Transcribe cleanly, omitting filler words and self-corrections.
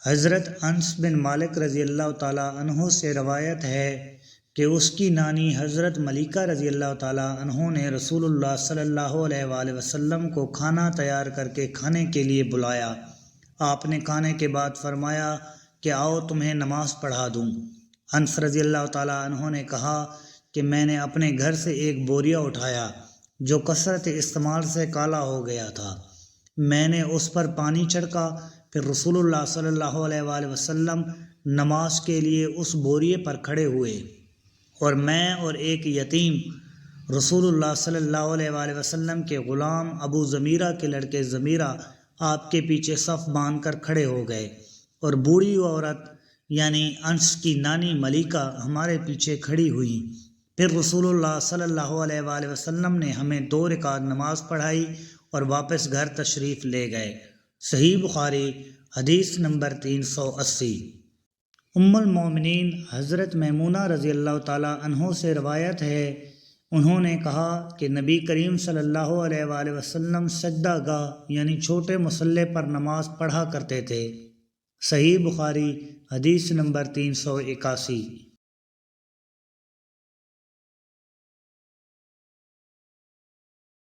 حضرت انس بن مالک رضی اللہ تعالیٰ عنہ سے روایت ہے کہ اس کی نانی حضرت ملیکہ رضی اللہ تعالیٰ عنہ نے رسول اللہ صلی اللہ علیہ وآلہ وسلم کو کھانا تیار کر کے کھانے کے لیے بلایا۔ آپ نے کھانے کے بعد فرمایا کہ آؤ تمہیں نماز پڑھا دوں۔ انس رضی اللہ تعالیٰ عنہ نے کہا کہ میں نے اپنے گھر سے ایک بوریا اٹھایا جو کثرت استعمال سے کالا ہو گیا تھا۔ میں نے اس پر پانی چھڑکا، پھر رسول اللہ صلی اللہ علیہ وآلہ وسلم نماز کے لیے اس بوریے پر کھڑے ہوئے اور میں اور ایک یتیم رسول اللہ صلی اللہ علیہ وآلہ وسلم کے غلام ابو ضمیرہ کے لڑکے ضمیرہ آپ کے پیچھے صف باندھ کر کھڑے ہو گئے، اور بوڑھی عورت یعنی انس کی نانی ملیکہ ہمارے پیچھے کھڑی ہوئی۔ پھر رسول اللہ صلی اللہ علیہ وآلہ وسلم نے ہمیں 2 رکعت نماز پڑھائی اور واپس گھر تشریف لے گئے۔ صحیح بخاری حدیث نمبر 380۔ ام المومنین حضرت میمونہ رضی اللہ تعالیٰ عنہ سے روایت ہے، انہوں نے کہا کہ نبی کریم صلی اللہ علیہ وآلہ وسلم سجدہ گاہ یعنی چھوٹے مصلے پر نماز پڑھا کرتے تھے۔ صحیح بخاری حدیث نمبر 381۔